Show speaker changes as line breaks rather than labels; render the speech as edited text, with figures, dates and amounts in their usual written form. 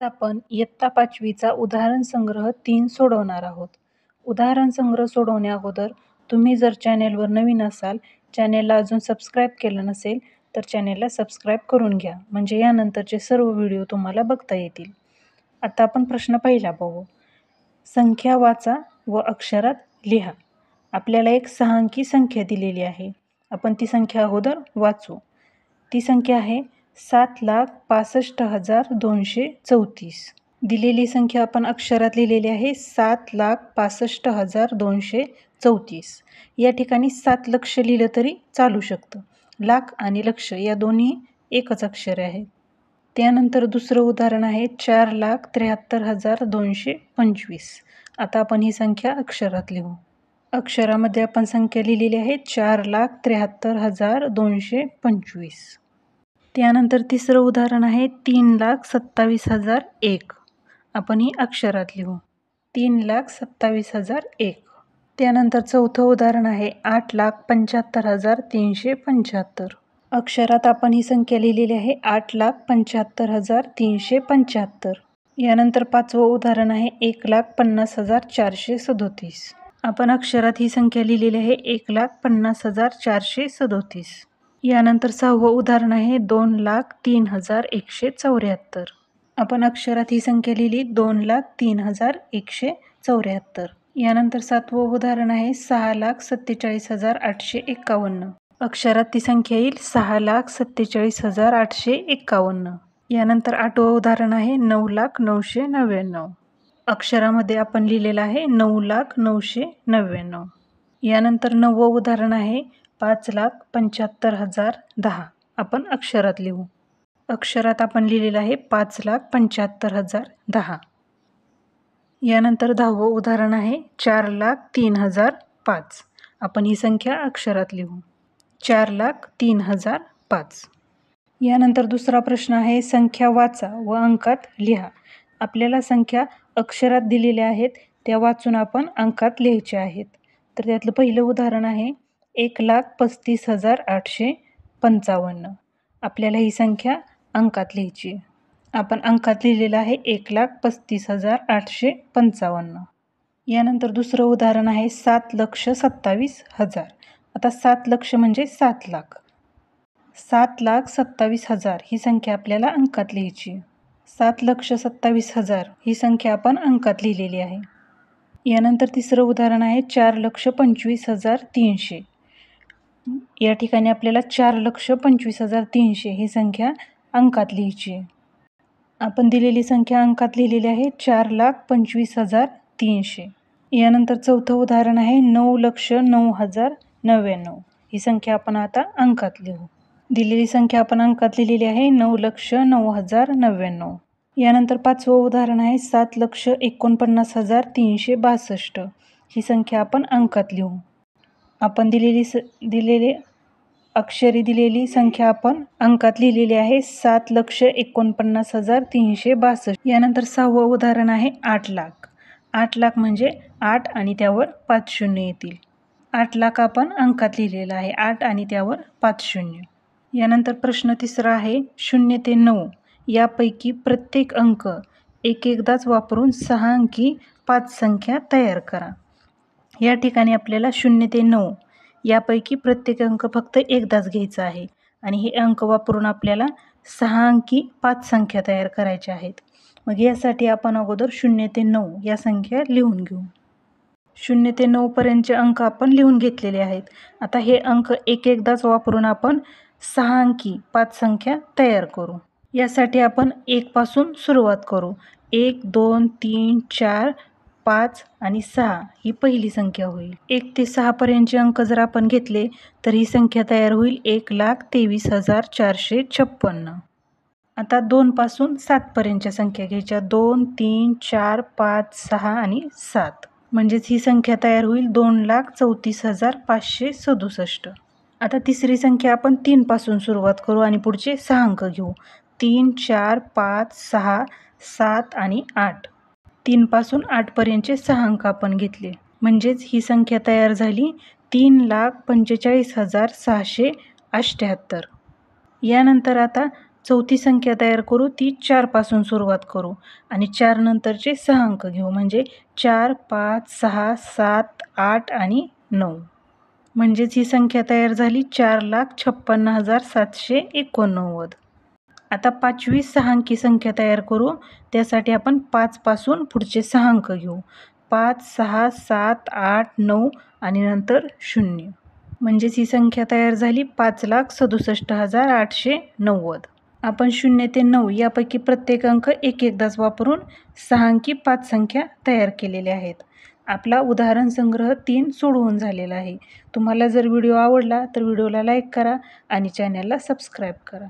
आपण इयत्ता 5वीचा उदाहरण संग्रह 3 सोडवणार आहोत. उदाहरण संग्रह सोडवण्या अगोदर तुम्ही जर चॅनेलवर नवीन असाल, चॅनेलला अजून सबस्क्राईब केलं नसेल, तर चॅनेलला सबस्क्राईब करून घ्या. म्हणजे यानंतरचे सर्व व्हिडिओ तुम्हाला बघता येतील. आता आपण प्रश्न पहिला बघू. संख्या वाचा व अक्षरात लिहा. आपल्याला एक 6 अंकी संख्या दिलेली आहे. आपण ती संख्या अगोदर वाचू. ती संख्या आहे 7,65,234. दिलेली संख्या आपण अक्षरात लिहिलेली आहे 7,65,234. या ठिकाणी 7 लक्ष लिहिलं तरी चालू शकतं. लाख आणि लक्ष या दोन्ही एकच अक्षरे आहेत. त्यानंतर दुसरं उदाहरण आहे 4,73,225. आता आपण ही संख्या अक्षरात लिहू. अक्षरामध्ये आपण संख्या लिहिलेली आहे 4,73,225. त्यानंतर तिसरं उदाहरण आहे 3,27,001. आपण ही अक्षरात लिहू. 3,27,001. त्यानंतर चौथं उदाहरण आहे 8,75,375. अक्षरात आपण ही संख्या लिहिलेली आहे 8,75,375. यानंतर पाचवं उदाहरण आहे 1,50,437. आपण अक्षरात ही संख्या लिहिलेली आहे 1,50,437. यानंतर सहावं उदाहरण आहे 2,03,174. आपण अक्षरात ही संख्या लिहिली 2,03,174. यानंतर सातवं उदाहरण आहे 6,47,851. अक्षरात ती संख्या येईल 6,47,851. यानंतर आठवं उदाहरण आहे 9,09,99. अक्षरामध्ये आपण लिहिलेलं आहे 9,09,99. यानंतर नववं उदाहरण आहे 5,75,010. आपण अक्षरात लिहू. अक्षरात आपण लिहिलेलं आहे 5,75,010. यानंतर 10वं उदाहरण आहे 4,03,005. आपण ही संख्या अक्षरात लिहू. 4,03,005. यानंतर दुसरा प्रश्न आहे संख्या वाचा व अंकात लिहा. आपल्याला संख्या अक्षरात दिलेल्या आहेत, त्या वाचून आपण अंकात लिहायच्या आहेत. तर त्यातलं पहिलं उदाहरण आहे 1,35,855. आपल्याला ही संख्या अंकात लिहायची. आपण अंकात लिहिलेलं आहे 1,35,855. यानंतर दुसरं उदाहरण आहे 7,27,000. आता 7 लक्ष म्हणजे 7 लाख. 7,27,000 ही संख्या आपल्याला अंकात लिहायची. 7,27,000 ही संख्या आपण अंकात लिहिलेली आहे. यानंतर तिसरं उदाहरण आहे 4,25,300. या ठिकाणी आपल्याला 4,25,300 ही संख्या अंकात लिहायची. आपण दिलेली संख्या अंकात लिहिलेली आहे 4,25,300. यानंतर चौथं उदाहरण आहे 9,09,099. ही संख्या आपण आता अंकात लिहू. दिलेली संख्या आपण अंकात लिहिलेली आहे 9,09,099. यानंतर पाचवं उदाहरण आहे 7,49,362. ही संख्या आपण अंकात लिहू. आपण दिलेली संख्या आपण अंकात लिहिलेली आहे 7,49,362. यानंतर सहावं उदाहरण आहे 8 लाख. 8 लाख म्हणजे 8 आणि त्यावर 5 शून्य येतील. 8 लाख आपण अंकात लिहिलेलं आहे 8 आणि त्यावर 5 शून्य. यानंतर प्रश्न तिसरा आहे 0 ते 9 यापैकी प्रत्येक अंक एकदाच वापरून 6 अंकी 5 संख्या तयार करा. या ठिकाणी आपल्याला 0 ते 9 यापैकी प्रत्येक अंक फक्त एकदाच घ्यायचा आहे आणि हे अंक वापरून आपल्याला 6 अंकी 5 संख्या तयार करायच्या आहेत. मग यासाठी आपण अगोदर 0 ते 9 या संख्या लिहून घेऊ. 0 ते 9 पर्यंतचे अंक आपण लिहून घेतलेले आहेत. आता हे अंक एकदाच वापरून आपण 6 अंकी 5 संख्या तयार करू. यासाठी आपण 1 पासून सुरुवात करू. 1, 2, 3, 4, 5 आणि 6 ही पहिली संख्या होईल. 1 ते 6 पर्यंतचे अंक जर आपण घेतले तर ही संख्या तयार होईल 1,23,456. आता 2 पासून 7 पर्यंतच्या संख्या घ्यायच्या. 2, 3, 4, 5, 6 आणि 7. म्हणजेच ही संख्या तयार होईल 2,34,567. आता तिसरी संख्या आपण 3 पासून सुरुवात करू आणि पुढचे 6 अंक घेऊ. 3, 4, 5, 6, 7 आणि 8. 3 पासून 8 पर्यंतचे 6 अंक आपण घेतले. म्हणजेच ही संख्या तयार झाली 3,45,678. यानंतर आता चौथी संख्या तयार करू ती 4 पासून सुरुवात करू आणि 4 नंतरचे 6 अंक घेऊ म्हणजे 4, 5, 6, 7, 8 आणि 9. म्हणजेच ही संख्या तयार झाली 4,56,789. आता 5वी 6 अंकी संख्या तयार करू. त्यासाठी आपण 5 पासून पुढचे 6 अंक घेऊ. 5, 6, 7, 8, 9 आणि नंतर 0. म्हणजेच ही संख्या तयार झाली 5,67,890. आपण 0 ते 9 यापैकी प्रत्येक अंक एकदाच वापरून 6 अंकी 5 संख्या तयार केलेल्या आहेत. आपला उदाहरण संग्रह 3 सोडवून झालेला आहे. तुम्हाला जर व्हिडिओ आवडला तर व्हिडिओला लाईक करा आणि चॅनलला सबस्क्राईब करा.